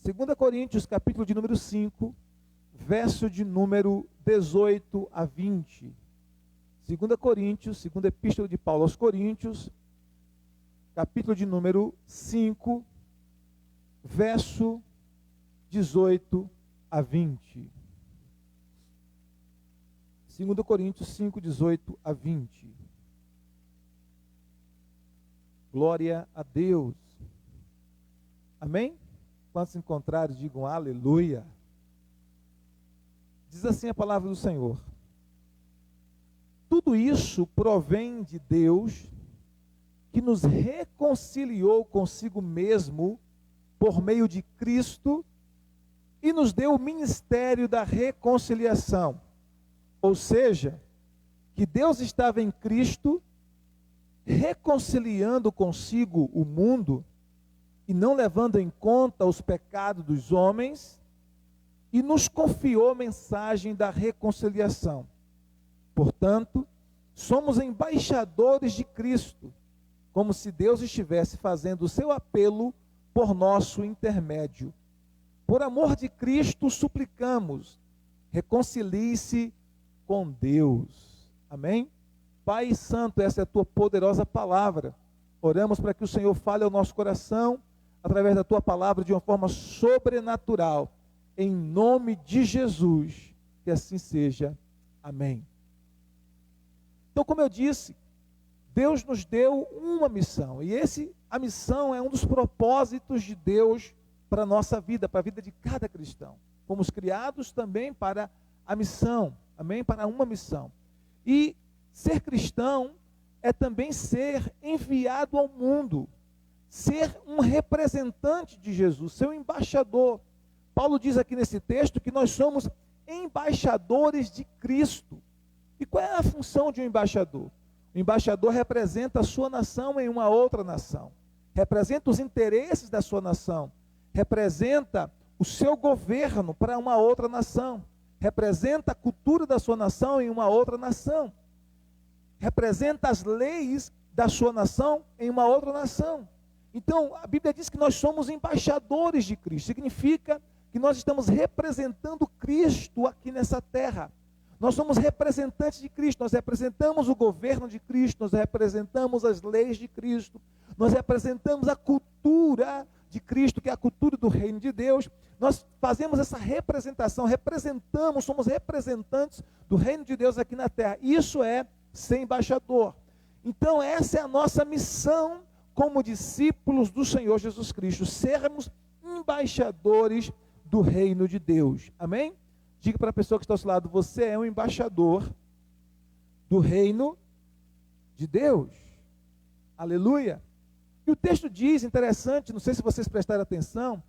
2 Coríntios, capítulo de número 5, verso de número 18 a 20. 2 Coríntios, segunda epístola de Paulo aos Coríntios, capítulo de número 5, verso 18 a 20. 2 Coríntios 5, 18 a 20. Glória a Deus. Amém? Quantos encontraram, digam aleluia. Diz assim a palavra do Senhor: tudo isso provém de Deus, que nos reconciliou consigo mesmo por meio de Cristo e nos deu o ministério da reconciliação. Ou seja, que Deus estava em Cristo reconciliando consigo o mundo e não levando em conta os pecados dos homens, e nos confiou a mensagem da reconciliação. Portanto, somos embaixadores de Cristo, como se Deus estivesse fazendo o seu apelo por nosso intermédio. Por amor de Cristo, suplicamos, reconcilie-se com Deus. Amém? Pai Santo, essa é a tua poderosa palavra. Oramos para que o Senhor fale ao nosso coração, através da tua palavra, de uma forma sobrenatural. Em nome de Jesus, que assim seja. Amém. Então, como eu disse, Deus nos deu uma missão, e a missão é um dos propósitos de Deus para a nossa vida, para a vida de cada cristão. Fomos criados também para a missão, amém? Para uma missão. E ser cristão é também ser enviado ao mundo, ser um representante de Jesus, ser um embaixador. Paulo diz aqui nesse texto que nós somos embaixadores de Cristo. E qual é a função de um embaixador? O embaixador representa a sua nação em uma outra nação, representa os interesses da sua nação, representa o seu governo para uma outra nação, representa a cultura da sua nação em uma outra nação, representa as leis da sua nação em uma outra nação. Então, a Bíblia diz que nós somos embaixadores de Cristo, significa que nós estamos representando Cristo aqui nessa terra. Nós somos representantes de Cristo, nós representamos o governo de Cristo, nós representamos as leis de Cristo, nós representamos a cultura de Cristo, que é a cultura do reino de Deus. Nós fazemos essa representação, somos representantes do reino de Deus aqui na terra. Isso é ser embaixador. Então, essa é a nossa missão como discípulos do Senhor Jesus Cristo, sermos embaixadores do reino de Deus. Amém? Diga para a pessoa que está ao seu lado: você é um embaixador do reino de Deus. Aleluia. E o texto diz, interessante, não sei se vocês prestaram atenção,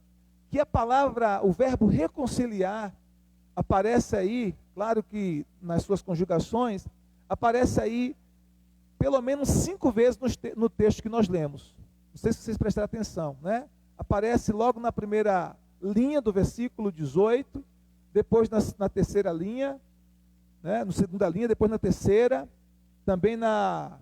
que a palavra, o verbo reconciliar, aparece aí, claro que nas suas conjugações, aparece aí pelo menos 5 vezes no texto que nós lemos. Não sei se vocês prestaram atenção, né? Aparece logo na primeira linha do versículo 18, depois na terceira linha, né? Na segunda linha, depois na terceira, também na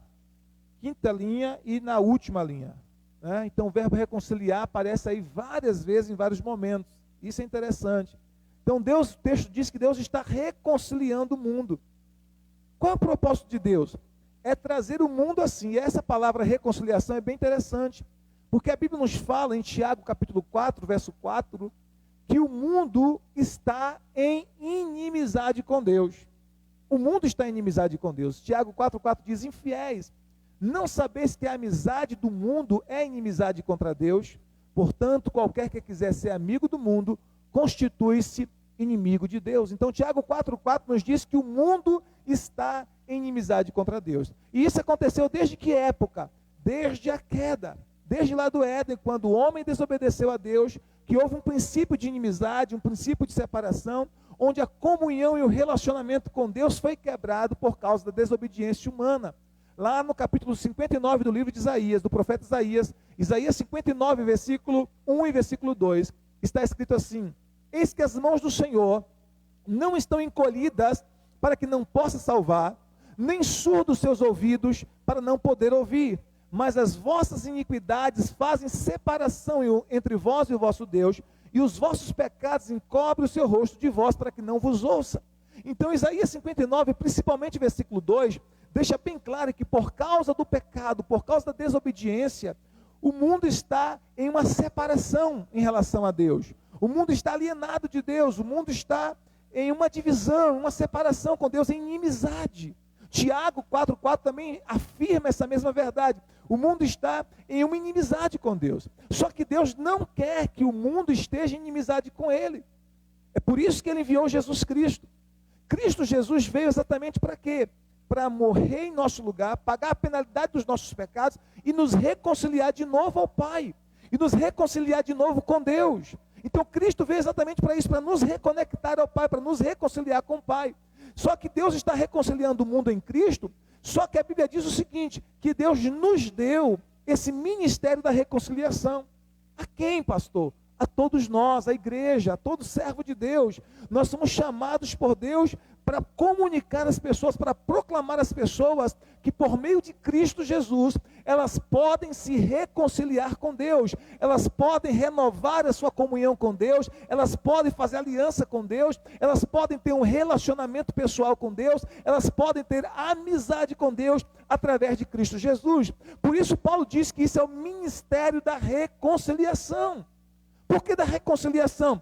quinta linha e na última linha, né? Então o verbo reconciliar aparece aí várias vezes em vários momentos. Isso é interessante. Então o texto diz que Deus está reconciliando o mundo. Qual é o propósito de Deus? É trazer o mundo assim. E essa palavra reconciliação é bem interessante, porque a Bíblia nos fala em Tiago capítulo 4, verso 4, que o mundo está em inimizade com Deus. O mundo está em inimizade com Deus. Tiago 4,4 diz: infiéis, não sabeis que a amizade do mundo é inimizade contra Deus? Portanto, qualquer que quiser ser amigo do mundo, constitui-se inimigo de Deus. Então, Tiago 4,4 nos diz que o mundo está em inimizade contra Deus. E isso aconteceu desde que época? Desde a queda. Desde lá do Éden, quando o homem desobedeceu a Deus, que houve um princípio de inimizade, um princípio de separação, onde a comunhão e o relacionamento com Deus foi quebrado por causa da desobediência humana. Lá no capítulo 59 do livro de Isaías, do profeta Isaías, Isaías 59, versículo 1 e versículo 2, está escrito assim: eis que as mãos do Senhor não estão encolhidas para que não possa salvar, nem surdos seus ouvidos para não poder ouvir, mas as vossas iniquidades fazem separação entre vós e o vosso Deus, e os vossos pecados encobrem o seu rosto de vós, para que não vos ouça. Então Isaías 59, principalmente versículo 2, deixa bem claro que por causa do pecado, por causa da desobediência, o mundo está em uma separação em relação a Deus. O mundo está alienado de Deus, o mundo está em uma divisão, uma separação com Deus, em inimizade. Tiago 4,4 também afirma essa mesma verdade. O mundo está em uma inimizade com Deus. Só que Deus não quer que o mundo esteja em inimizade com Ele. É por isso que Ele enviou Jesus Cristo. Cristo Jesus veio exatamente para quê? Para morrer em nosso lugar, pagar a penalidade dos nossos pecados e nos reconciliar de novo ao Pai. E nos reconciliar de novo com Deus. Então Cristo veio exatamente para isso, para nos reconectar ao Pai, para nos reconciliar com o Pai. Só que Deus está reconciliando o mundo em Cristo, só que a Bíblia diz o seguinte, que Deus nos deu esse ministério da reconciliação. A quem, pastor? A todos nós, a igreja, a todo servo de Deus. Nós somos chamados por Deus para comunicar às pessoas, para proclamar às pessoas que por meio de Cristo Jesus, elas podem se reconciliar com Deus, elas podem renovar a sua comunhão com Deus, elas podem fazer aliança com Deus, elas podem ter um relacionamento pessoal com Deus, elas podem ter amizade com Deus através de Cristo Jesus. Por isso Paulo diz que isso é o ministério da reconciliação. Por que da reconciliação?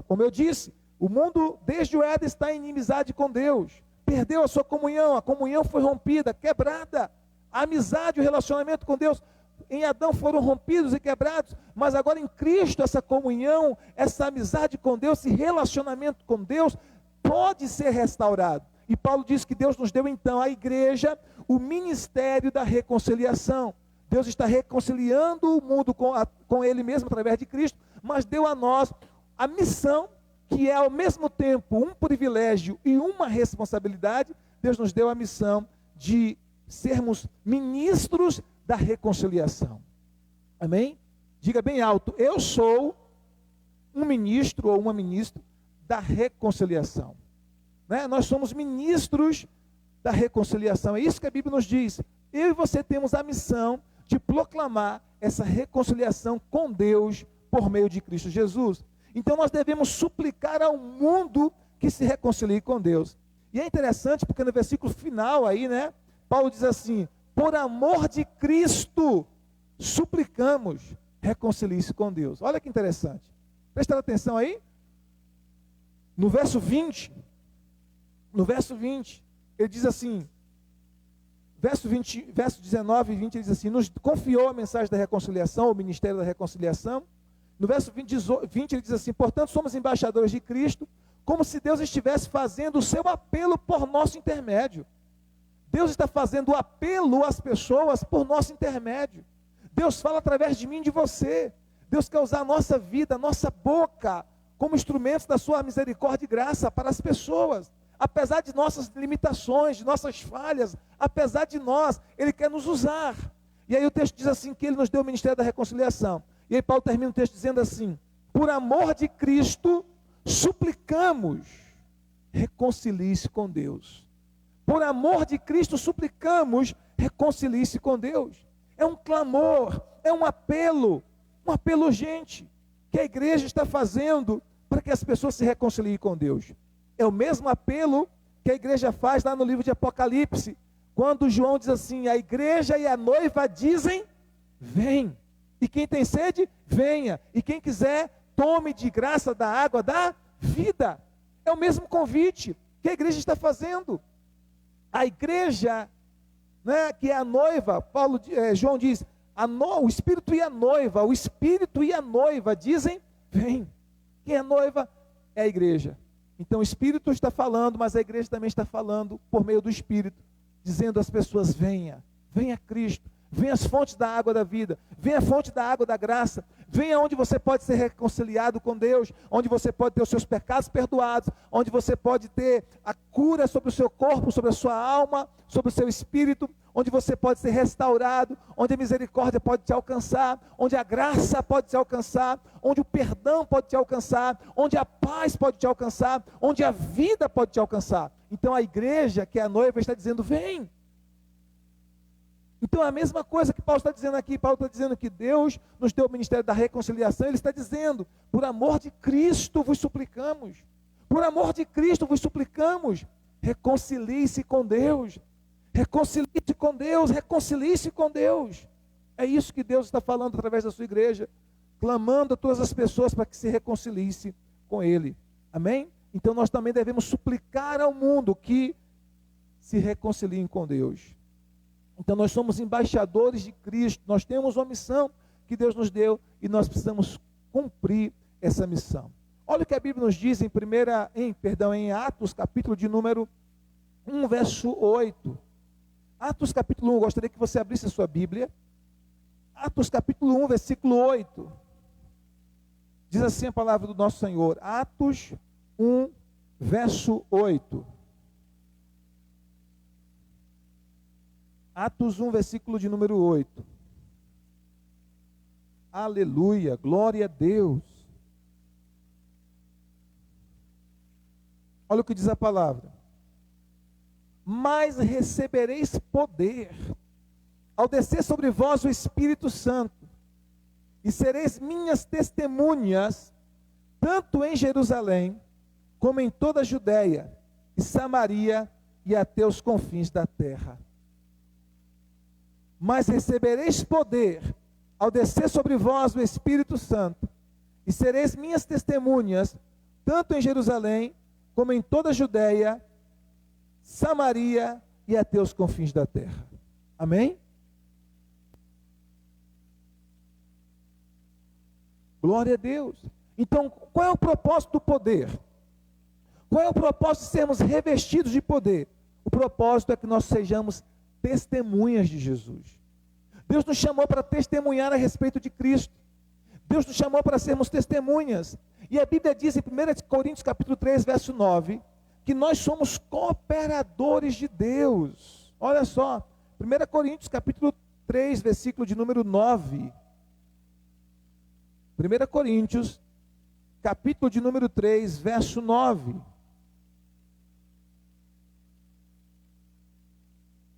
Como eu disse, o mundo desde o Éden está em inimizade com Deus, perdeu a sua comunhão, a comunhão foi rompida, quebrada, a amizade, o relacionamento com Deus, em Adão foram rompidos e quebrados, mas agora em Cristo essa comunhão, essa amizade com Deus, esse relacionamento com Deus, pode ser restaurado. E Paulo diz que Deus nos deu então, a igreja, o ministério da reconciliação. Deus está reconciliando o mundo com Ele mesmo, através de Cristo, mas deu a nós a missão, que é ao mesmo tempo um privilégio e uma responsabilidade. Deus nos deu a missão de sermos ministros da reconciliação. Amém? Diga bem alto, eu sou um ministro ou uma ministra da reconciliação. Né? Nós somos ministros da reconciliação, é isso que a Bíblia nos diz. Eu e você temos a missão de proclamar essa reconciliação com Deus por meio de Cristo Jesus. Então nós devemos suplicar ao mundo que se reconcilie com Deus. E é interessante porque no versículo final aí, né, Paulo diz assim, por amor de Cristo, suplicamos, reconcilie-se com Deus. Olha que interessante. Presta atenção aí. No verso 20, ele diz assim, verso 19 e 20, ele diz assim, nos confiou a mensagem da reconciliação, o ministério da reconciliação. No verso 20 ele diz assim, portanto somos embaixadores de Cristo, como se Deus estivesse fazendo o seu apelo por nosso intermédio. Deus está fazendo o apelo às pessoas por nosso intermédio. Deus fala através de mim e de você. Deus quer usar a nossa vida, a nossa boca, como instrumentos da sua misericórdia e graça para as pessoas. Apesar de nossas limitações, de nossas falhas, apesar de nós, Ele quer nos usar. E aí o texto diz assim, que Ele nos deu o ministério da reconciliação. E aí Paulo termina o texto dizendo assim, por amor de Cristo, suplicamos, reconcilie-se com Deus. Por amor de Cristo, suplicamos, reconcilie-se com Deus. É um clamor, é um apelo urgente, que a igreja está fazendo para que as pessoas se reconciliem com Deus. É o mesmo apelo que a igreja faz lá no livro de Apocalipse, quando João diz assim, a igreja e a noiva dizem, vem. E quem tem sede, venha. E quem quiser, tome de graça da água da vida. É o mesmo convite que a igreja está fazendo. A igreja, né, que é a noiva, João diz, o Espírito e a noiva dizem, vem. Quem é noiva é a igreja. Então o Espírito está falando, mas a igreja também está falando por meio do Espírito, dizendo às pessoas, venha a Cristo. Venha as fontes da água da vida, venha a fonte da água da graça, venha onde você pode ser reconciliado com Deus, onde você pode ter os seus pecados perdoados, onde você pode ter a cura sobre o seu corpo, sobre a sua alma, sobre o seu espírito, onde você pode ser restaurado, onde a misericórdia pode te alcançar, onde a graça pode te alcançar, onde o perdão pode te alcançar, onde a paz pode te alcançar, onde a vida pode te alcançar. Então a igreja, que é a noiva, está dizendo, vem. Então a mesma coisa que Paulo está dizendo aqui, Paulo está dizendo que Deus nos deu o ministério da reconciliação, ele está dizendo, por amor de Cristo vos suplicamos, por amor de Cristo vos suplicamos, reconcilie-se com Deus, reconcilie-se com Deus, reconcilie-se com Deus. É isso que Deus está falando através da sua igreja, clamando a todas as pessoas para que se reconciliem com Ele, amém? Então nós também devemos suplicar ao mundo que se reconciliem com Deus. Então nós somos embaixadores de Cristo, nós temos uma missão que Deus nos deu e nós precisamos cumprir essa missão. Olha o que a Bíblia nos diz em Atos, capítulo de número 1, verso 8. Atos capítulo 1, eu gostaria que você abrisse a sua Bíblia. Atos capítulo 1, versículo 8. Diz assim a palavra do nosso Senhor. Atos 1, verso 8. Atos 1, versículo de número 8. Aleluia, glória a Deus. Olha o que diz a palavra. Mas recebereis poder, ao descer sobre vós o Espírito Santo, e sereis minhas testemunhas, tanto em Jerusalém, como em toda a Judéia, e Samaria, e até os confins da terra. Mas recebereis poder, ao descer sobre vós o Espírito Santo, e sereis minhas testemunhas, tanto em Jerusalém, como em toda a Judéia, Samaria e até os confins da terra. Amém? Glória a Deus. Então, qual é o propósito do poder? Qual é o propósito de sermos revestidos de poder? O propósito é que nós sejamos testemunhas de Jesus. Deus nos chamou para testemunhar a respeito de Cristo. Deus nos chamou para sermos testemunhas. E a Bíblia diz em 1 Coríntios capítulo 3, verso 9, que nós somos cooperadores de Deus. Olha só, 1 Coríntios capítulo 3, versículo de número 9. 1 Coríntios, capítulo de número 3, verso 9.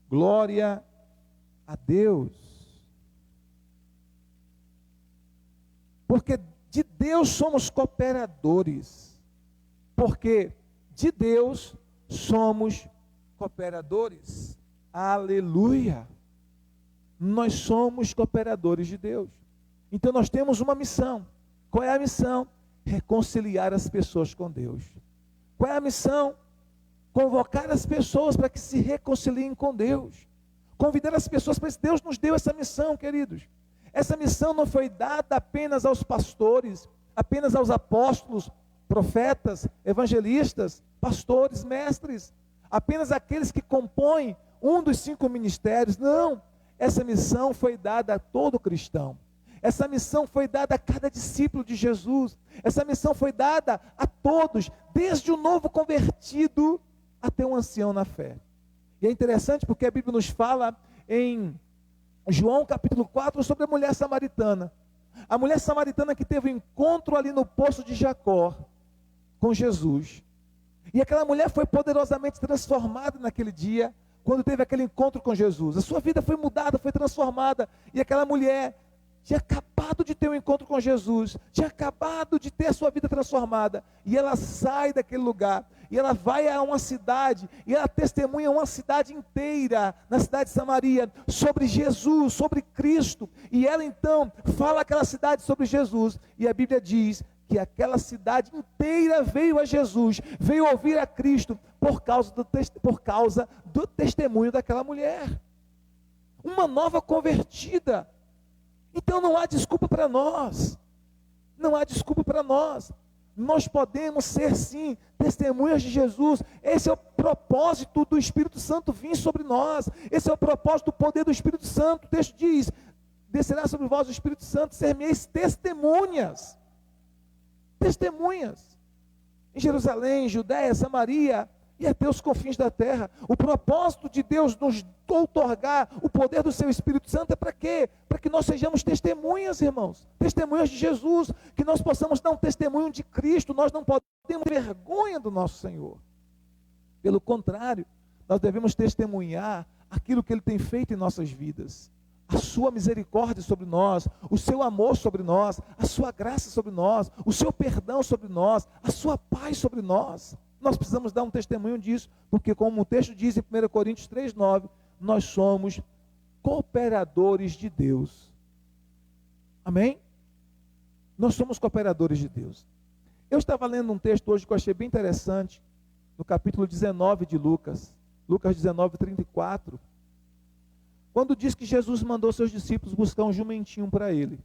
Glória a Deus. Porque de Deus somos cooperadores. Porque de Deus somos cooperadores. Aleluia. Nós somos cooperadores de Deus. Então nós temos uma missão. Qual é a missão? Reconciliar as pessoas com Deus. Qual é a missão? Convocar as pessoas para que se reconciliem com Deus. Convidar as pessoas para isso. Deus nos deu essa missão, queridos. Essa missão não foi dada apenas aos pastores, apenas aos apóstolos, profetas, evangelistas, pastores, mestres, apenas aqueles que compõem um dos 5 ministérios. Não, essa missão foi dada a todo cristão. Essa missão foi dada a cada discípulo de Jesus. Essa missão foi dada a todos, desde o novo convertido até um ancião na fé. E é interessante porque a Bíblia nos fala em João capítulo 4 sobre a mulher samaritana. A mulher samaritana que teve um encontro ali no poço de Jacó com Jesus. E aquela mulher foi poderosamente transformada naquele dia, quando teve aquele encontro com Jesus. A sua vida foi mudada, foi transformada. E aquela mulher tinha acabado de ter um encontro com Jesus, tinha acabado de ter a sua vida transformada, e ela sai daquele lugar, e ela vai a uma cidade, e ela testemunha uma cidade inteira, na cidade de Samaria, sobre Jesus, sobre Cristo, e ela então fala aquela cidade sobre Jesus, e a Bíblia diz que aquela cidade inteira veio a Jesus, veio ouvir a Cristo, por causa do testemunho daquela mulher, uma nova convertida. Então não há desculpa para nós, não há desculpa para nós, nós podemos ser sim, testemunhas de Jesus. Esse é o propósito do Espírito Santo vir sobre nós, esse é o propósito do poder do Espírito Santo. O texto diz, descerá sobre vós o Espírito Santo, ser-me-eis testemunhas, em Jerusalém, Judéia, Samaria, e até os confins da terra. O propósito de Deus nos outorgar o poder do seu Espírito Santo é para quê? Para que nós sejamos testemunhas, irmãos, testemunhas de Jesus, que nós possamos dar um testemunho de Cristo. Nós não podemos ter vergonha do nosso Senhor, pelo contrário, nós devemos testemunhar aquilo que Ele tem feito em nossas vidas, a sua misericórdia sobre nós, o seu amor sobre nós, a sua graça sobre nós, o seu perdão sobre nós, a sua paz sobre nós. Nós precisamos dar um testemunho disso, porque como o texto diz em 1 Coríntios 3,9, nós somos cooperadores de Deus. Amém? Nós somos cooperadores de Deus. Eu estava lendo um texto hoje que eu achei bem interessante, no capítulo 19 de Lucas, Lucas 19, 34, quando diz que Jesus mandou seus discípulos buscar um jumentinho para ele.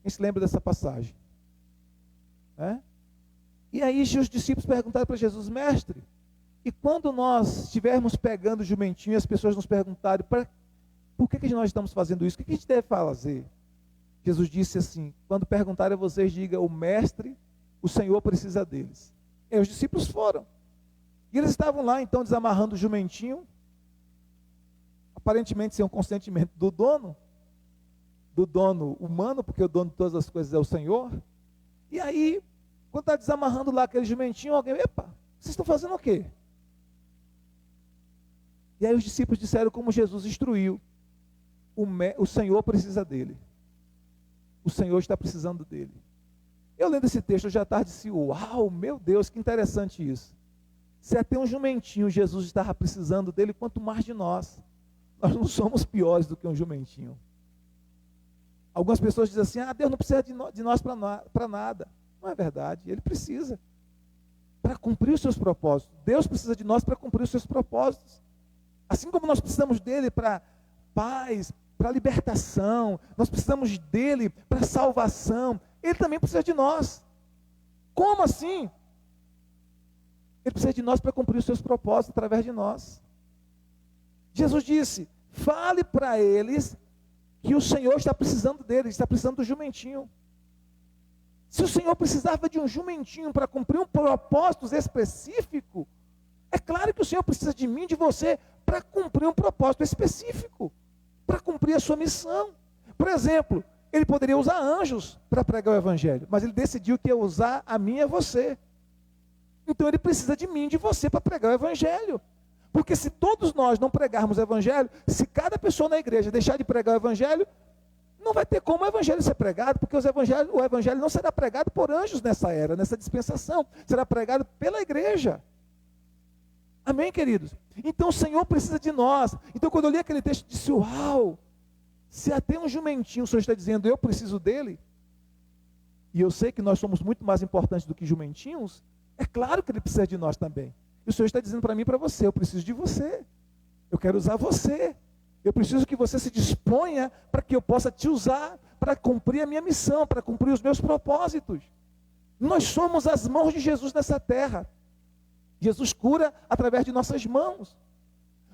Quem se lembra dessa passagem? E aí os discípulos perguntaram para Jesus: mestre, e quando nós estivermos pegando o jumentinho e as pessoas nos perguntarem, por que nós estamos fazendo isso? O que a gente deve fazer? Jesus disse assim: quando perguntarem a vocês, diga, o mestre, o Senhor precisa deles. E os discípulos foram. E eles estavam lá então desamarrando o jumentinho, aparentemente sem o consentimento do dono humano, porque o dono de todas as coisas é o Senhor. E aí, quando está desamarrando lá aquele jumentinho, alguém, epa, vocês estão fazendo o quê? E aí os discípulos disseram como Jesus instruiu: o Senhor precisa dele. O Senhor está precisando dele. Eu lendo esse texto hoje à tarde disse: uau, meu Deus, que interessante isso. Se até um jumentinho Jesus estava precisando dele, quanto mais de nós. Nós não somos piores do que um jumentinho. Algumas pessoas dizem assim: Deus não precisa de nós para nada. Não é verdade, Ele precisa. Para cumprir os seus propósitos. Deus precisa de nós para cumprir os seus propósitos. Assim como nós precisamos dele para paz, para libertação, nós precisamos dele para salvação, Ele também precisa de nós. Como assim? Ele precisa de nós para cumprir os seus propósitos através de nós. Jesus disse: fale para eles que o Senhor está precisando deles, está precisando do jumentinho. Se o Senhor precisava de um jumentinho para cumprir um propósito específico, é claro que o Senhor precisa de mim, de você, para cumprir um propósito específico, para cumprir a sua missão. Por exemplo, Ele poderia usar anjos para pregar o Evangelho, mas Ele decidiu que ia usar a mim e a você. Então Ele precisa de mim e de você para pregar o Evangelho. Porque se todos nós não pregarmos o Evangelho, se cada pessoa na igreja deixar de pregar o Evangelho, não vai ter como o Evangelho ser pregado, porque o Evangelho não será pregado por anjos nessa era, nessa dispensação, será pregado pela igreja. Amém, queridos? Então o Senhor precisa de nós. Então quando eu li aquele texto, eu disse: uau, se até um jumentinho o Senhor está dizendo, eu preciso dele, e eu sei que nós somos muito mais importantes do que jumentinhos, é claro que Ele precisa de nós também. E o Senhor está dizendo para mim e para você: eu preciso de você, eu quero usar você, eu preciso que você se disponha para que eu possa te usar, para cumprir a minha missão, para cumprir os meus propósitos. Nós somos as mãos de Jesus nessa terra. Jesus cura através de nossas mãos.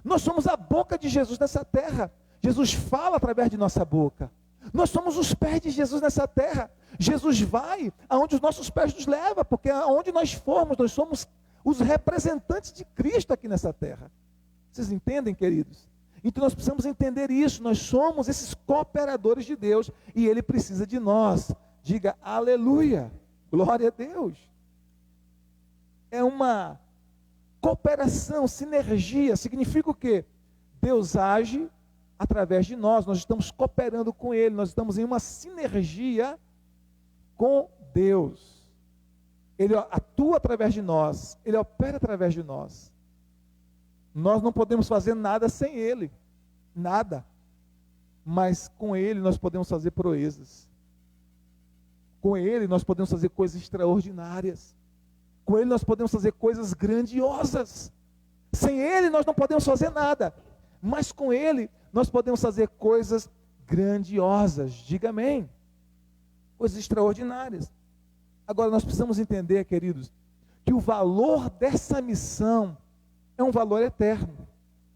Nós somos a boca de Jesus nessa terra. Jesus fala através de nossa boca. Nós somos os pés de Jesus nessa terra. Jesus vai aonde os nossos pés nos levam, porque aonde nós formos, nós somos os representantes de Cristo aqui nessa terra. Vocês entendem, queridos? Então nós precisamos entender isso. Nós somos esses cooperadores de Deus e Ele precisa de nós. Diga aleluia, glória a Deus. É uma cooperação, sinergia. Significa o quê? Deus age através de nós, nós estamos cooperando com Ele, nós estamos em uma sinergia com Deus. Ele atua através de nós, Ele opera através de nós. Nós não podemos fazer nada sem Ele, nada. Mas com Ele nós podemos fazer proezas. Com Ele nós podemos fazer coisas extraordinárias. Com Ele nós podemos fazer coisas grandiosas. Sem Ele nós não podemos fazer nada. Mas com Ele nós podemos fazer coisas grandiosas. Diga amém. Coisas extraordinárias. Agora nós precisamos entender, queridos, que o valor dessa missão é um valor eterno.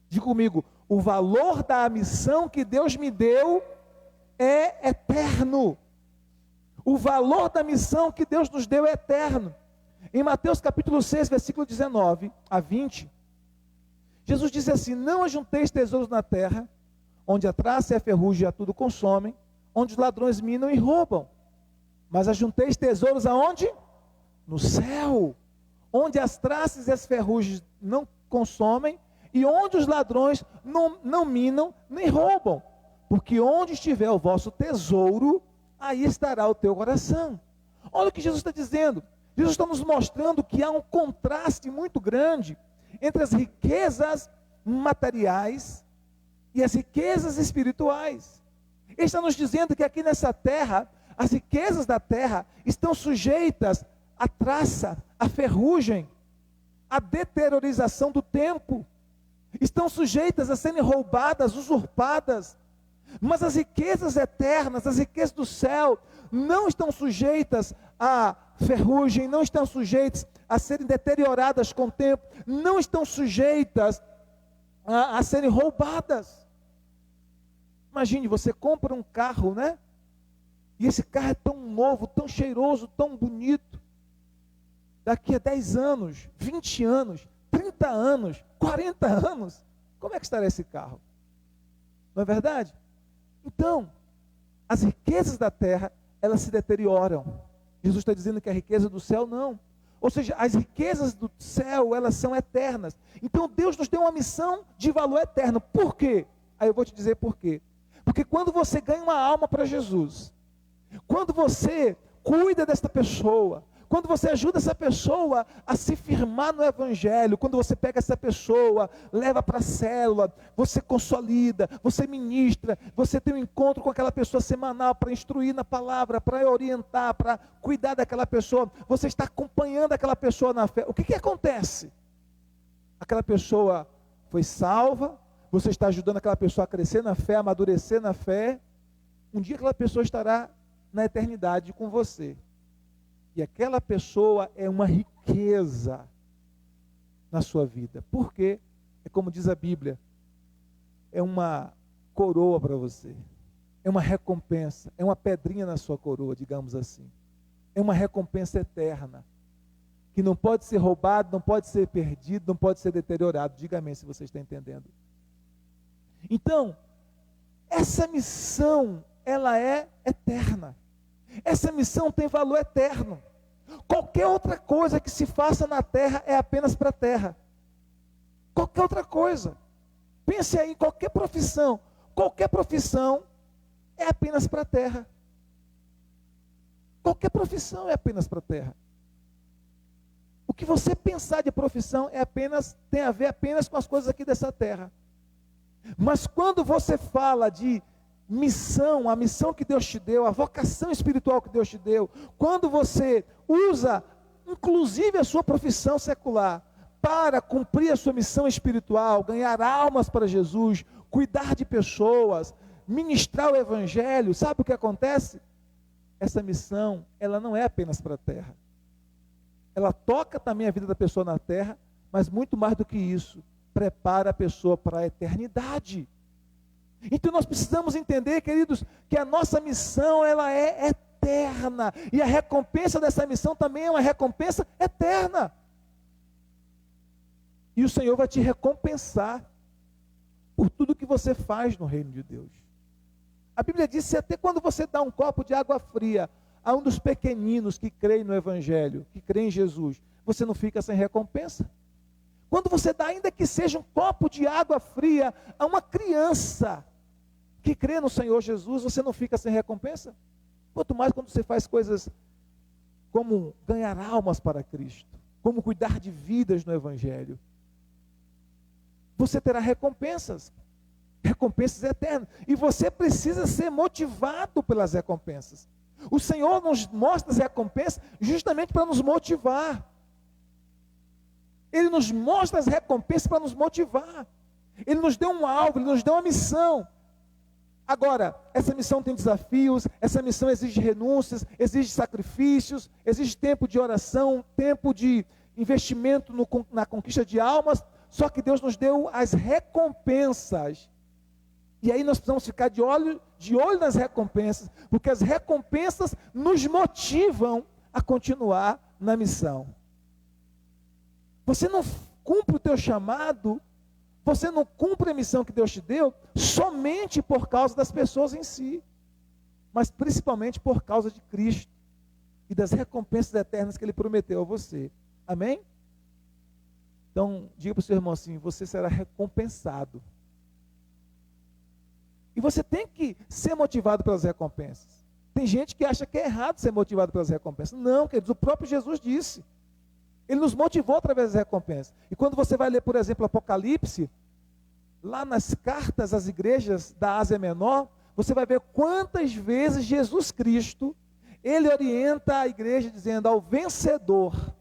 Diga comigo, o valor da missão que Deus me deu é eterno. O valor da missão que Deus nos deu é eterno. Em Mateus capítulo 6, versículo 19 a 20, Jesus diz assim: não ajunteis tesouros na terra, onde a traça e a ferrugem a tudo consomem, onde os ladrões minam e roubam. Mas ajunteis tesouros aonde? No céu, onde as traças e as ferrugens não consomem, e onde os ladrões não minam nem roubam. Porque onde estiver o vosso tesouro, aí estará o teu coração. Olha o que Jesus está dizendo. Jesus está nos mostrando que há um contraste muito grande entre as riquezas materiais e as riquezas espirituais. Ele está nos dizendo que aqui nessa terra, as riquezas da terra estão sujeitas à traça, à ferrugem, à deteriorização do tempo. Estão sujeitas a serem roubadas, usurpadas. Mas as riquezas eternas, as riquezas do céu, não estão sujeitas à ferrugem, não estão sujeitas a serem deterioradas com o tempo, não estão sujeitas a serem roubadas. Imagine, você compra um carro, né? E esse carro é tão novo, tão cheiroso, tão bonito. Daqui a 10 anos, 20 anos, 30 anos, 40 anos, como é que estará esse carro? Não é verdade? Então, as riquezas da terra, elas se deterioram. Jesus está dizendo que a riqueza do céu não. Ou seja, as riquezas do céu, elas são eternas. Então Deus nos deu uma missão de valor eterno. Por quê? Aí eu vou te dizer por quê. Porque quando você ganha uma alma para Jesus, quando você cuida desta pessoa, quando você ajuda essa pessoa a se firmar no Evangelho, quando você pega essa pessoa, leva para a célula, você consolida, você ministra, você tem um encontro com aquela pessoa semanal para instruir na palavra, para orientar, para cuidar daquela pessoa, você está acompanhando aquela pessoa na fé. O que acontece? Aquela pessoa foi salva, você está ajudando aquela pessoa a crescer na fé, a amadurecer na fé. Um dia aquela pessoa estará na eternidade com você. E aquela pessoa é uma riqueza na sua vida. Por quê? É como diz a Bíblia, é uma coroa para você. É uma recompensa, é uma pedrinha na sua coroa, digamos assim. É uma recompensa eterna, que não pode ser roubado, não pode ser perdido, não pode ser deteriorado. Diga amém se você está entendendo. Então, essa missão, ela é eterna. Essa missão tem valor eterno. Qualquer outra coisa que se faça na terra é apenas para a terra. Qualquer outra coisa. Pense aí em qualquer profissão. Qualquer profissão é apenas para a terra. Qualquer profissão é apenas para a terra. O que você pensar de profissão tem a ver apenas com as coisas aqui dessa terra. Mas quando você fala de missão, a missão que Deus te deu, a vocação espiritual que Deus te deu, quando você usa, inclusive a sua profissão secular, para cumprir a sua missão espiritual, ganhar almas para Jesus, cuidar de pessoas, ministrar o Evangelho, sabe o que acontece? Essa missão, ela não é apenas para a terra. Ela toca também a vida da pessoa na terra, mas muito mais do que isso, prepara a pessoa para a eternidade. Então nós precisamos entender, queridos, que a nossa missão, ela é eterna, e a recompensa dessa missão também é uma recompensa eterna. E o Senhor vai te recompensar por tudo que você faz no reino de Deus. A Bíblia diz que até quando você dá um copo de água fria a um dos pequeninos que creem no Evangelho, que creem em Jesus, você não fica sem recompensa. Quando você dá, ainda que seja um copo de água fria a uma criança que crê no Senhor Jesus, você não fica sem recompensa? Quanto mais quando você faz coisas como ganhar almas para Cristo, como cuidar de vidas no Evangelho. Você terá recompensas eternas. E você precisa ser motivado pelas recompensas. O Senhor nos mostra as recompensas justamente para nos motivar. Ele nos mostra as recompensas para nos motivar. Ele nos deu um alvo, Ele nos deu uma missão. Agora, essa missão tem desafios, essa missão exige renúncias, exige sacrifícios, exige tempo de oração, tempo de investimento na conquista de almas, só que Deus nos deu as recompensas. E aí nós precisamos ficar de olho nas recompensas, porque as recompensas nos motivam a continuar na missão. Você não cumpre o teu chamado, você não cumpre a missão que Deus te deu somente por causa das pessoas em si, mas principalmente por causa de Cristo e das recompensas eternas que Ele prometeu a você. Amém? Então, diga para o seu irmão assim: você será recompensado. E você tem que ser motivado pelas recompensas. Tem gente que acha que é errado ser motivado pelas recompensas. Não, queridos, o próprio Jesus disse. Ele nos motivou através das recompensas. E quando você vai ler, por exemplo, Apocalipse, lá nas cartas às igrejas da Ásia Menor, você vai ver quantas vezes Jesus Cristo, ele orienta a igreja dizendo: ao vencedor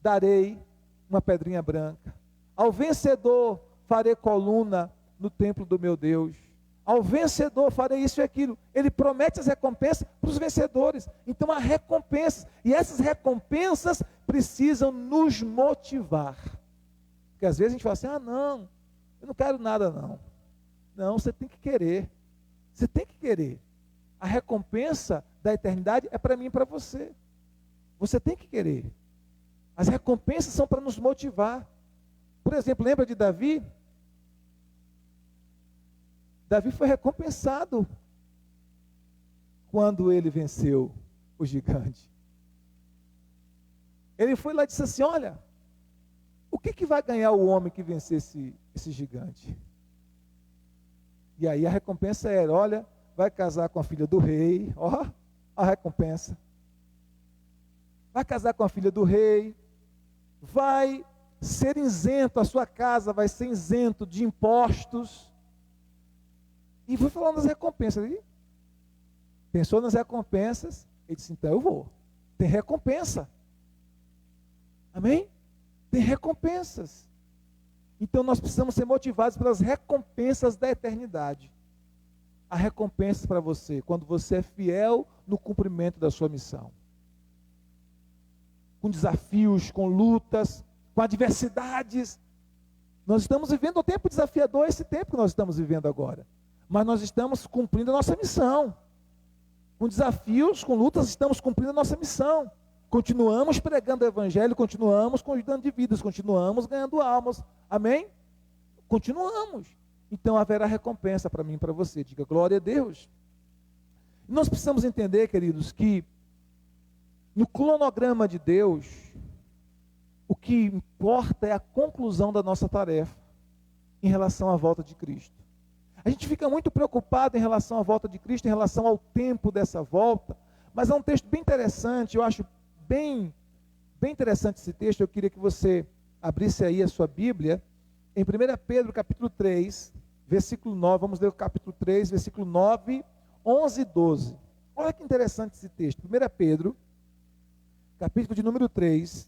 darei uma pedrinha branca, ao vencedor farei coluna no templo do meu Deus, ao vencedor farei isso e aquilo. Ele promete as recompensas para os vencedores. Então há recompensas, e essas recompensas precisam nos motivar. Porque às vezes a gente fala assim: ah, não, eu não quero nada não. Não, você tem que querer. Você tem que querer. A recompensa da eternidade é para mim e para você. Você tem que querer. As recompensas são para nos motivar. Por exemplo, lembra de Davi? Davi foi recompensado quando ele venceu o gigante. Ele foi lá e disse assim: olha, o que vai ganhar o homem que vencer esse gigante? E aí a recompensa era: olha, vai casar com a filha do rei. Ó, a recompensa. Vai casar com a filha do rei, vai ser isento, a sua casa vai ser isento de impostos. E foi falando das recompensas. Ele pensou nas recompensas, ele disse: então eu vou. Tem recompensa. Amém? Tem recompensas. Então nós precisamos ser motivados pelas recompensas da eternidade. Há recompensas para você quando você é fiel no cumprimento da sua missão. Com desafios, com lutas, com adversidades. Nós estamos vivendo um tempo desafiador, esse tempo que nós estamos vivendo agora. Mas nós estamos cumprindo a nossa missão. Com desafios, com lutas, estamos cumprindo a nossa missão. Continuamos pregando o evangelho, continuamos cuidando de vidas, continuamos ganhando almas. Amém? Continuamos. Então haverá recompensa para mim e para você. Diga glória a Deus. E nós precisamos entender, queridos, que no cronograma de Deus, o que importa é a conclusão da nossa tarefa em relação à volta de Cristo. A gente fica muito preocupado em relação à volta de Cristo, em relação ao tempo dessa volta, mas há um texto bem interessante, eu acho bem interessante esse texto. Eu queria que você abrisse aí a sua Bíblia, em 1 Pedro capítulo 3, versículo 9, vamos ler o capítulo 3, versículo 9, 11 e 12. Olha que interessante esse texto. 1 Pedro, capítulo de número 3,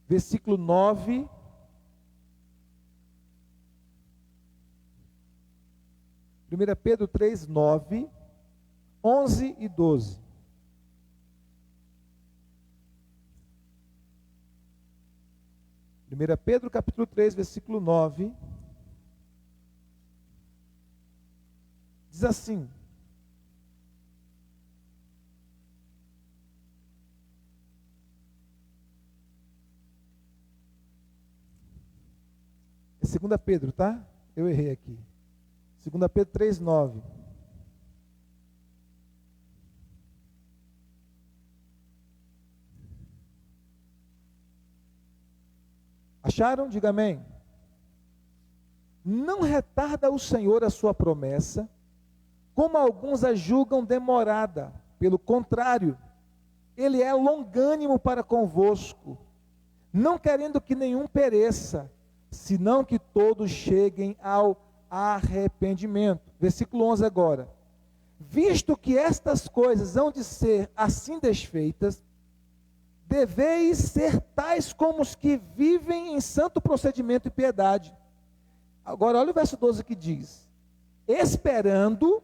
versículo 9, 1 Pedro 3, 9, 11 e 12. Primeira Pedro capítulo 3, versículo 9, diz assim: é 2 Pedro, tá? Eu errei aqui. 2 Pedro 3, 9. Acharam? Diga amém. Não retarda o Senhor a sua promessa, como alguns a julgam demorada. Pelo contrário, Ele é longânimo para convosco, não querendo que nenhum pereça, senão que todos cheguem ao arrependimento. Versículo 11 agora. Visto que estas coisas hão de ser assim desfeitas, deveis ser tais como os que vivem em santo procedimento e piedade. Agora olha o verso 12 que diz: esperando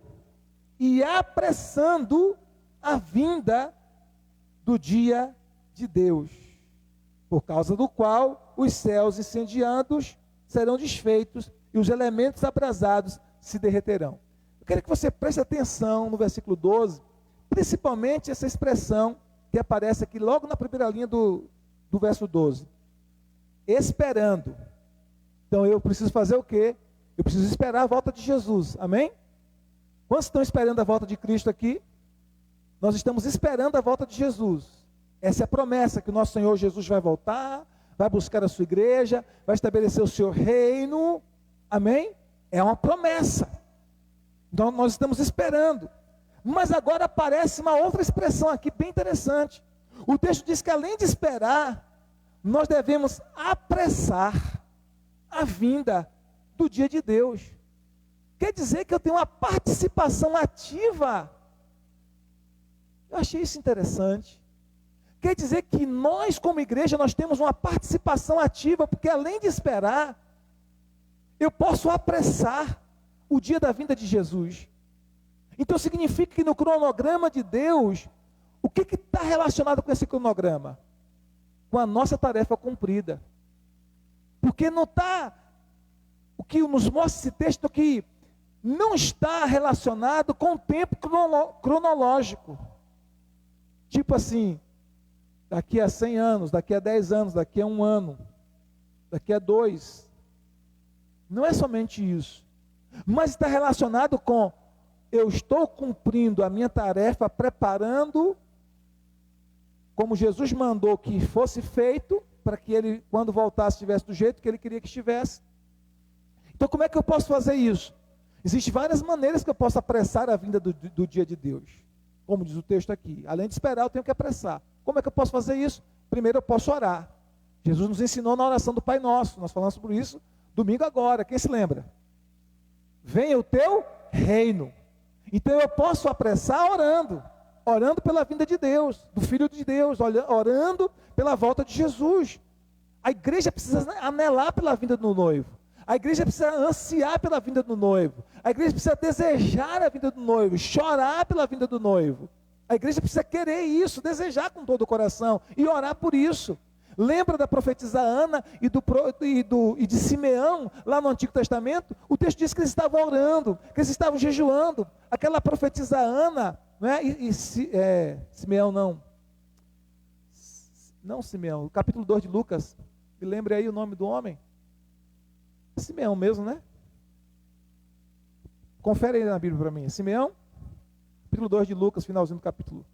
e apressando a vinda do dia de Deus, por causa do qual os céus incendiados serão desfeitos e os elementos abrasados se derreterão. Eu quero que você preste atenção no versículo 12, principalmente essa expressão que aparece aqui logo na primeira linha do verso 12. Esperando. Então eu preciso fazer o quê? Eu preciso esperar a volta de Jesus. Amém? Quantos estão esperando a volta de Cristo aqui? Nós estamos esperando a volta de Jesus. Essa é a promessa, que o nosso Senhor Jesus vai voltar, vai buscar a sua igreja, vai estabelecer o seu reino. Amém? É uma promessa. Então nós estamos esperando. Mas agora aparece uma outra expressão aqui bem interessante. O texto diz que além de esperar, nós devemos apressar a vinda do dia de Deus. Quer dizer que eu tenho uma participação ativa. Eu achei isso interessante. Quer dizer que nós, como igreja, nós temos uma participação ativa, porque além de esperar, eu posso apressar o dia da vinda de Jesus. Então significa que no cronograma de Deus, o que está relacionado com esse cronograma? Com a nossa tarefa cumprida. Porque não está, o que nos mostra esse texto, que não está relacionado com o tempo cronológico. Tipo assim, daqui a 100 anos, daqui a 10 anos, daqui a 1 ano, daqui a 2. Não é somente isso. Mas está relacionado com, eu estou cumprindo a minha tarefa, preparando, como Jesus mandou que fosse feito, para que ele, quando voltasse, estivesse do jeito que ele queria que estivesse. Então, como é que eu posso fazer isso? Existem várias maneiras que eu posso apressar a vinda do dia de Deus. Como diz o texto aqui. Além de esperar, eu tenho que apressar. Como é que eu posso fazer isso? Primeiro, eu posso orar. Jesus nos ensinou na oração do Pai Nosso. Nós falamos sobre isso domingo agora. Quem se lembra? Venha o teu reino. Então, eu posso apressar orando. Orando pela vinda de Deus, do Filho de Deus, orando pela volta de Jesus. A igreja precisa anelar pela vinda do noivo. A igreja precisa ansiar pela vinda do noivo. A igreja precisa desejar a vinda do noivo, chorar pela vinda do noivo. A igreja precisa querer isso, desejar com todo o coração e orar por isso. Lembra da profetisa Ana e de Simeão, lá no Antigo Testamento? O texto diz que eles estavam orando, que eles estavam jejuando. Aquela profetisa Ana, não é? Simeão não Simeão, capítulo 2 de Lucas, me lembre aí o nome do homem. Simeão mesmo, né? Confere aí na Bíblia para mim. Simeão, capítulo 2 de Lucas, finalzinho do capítulo.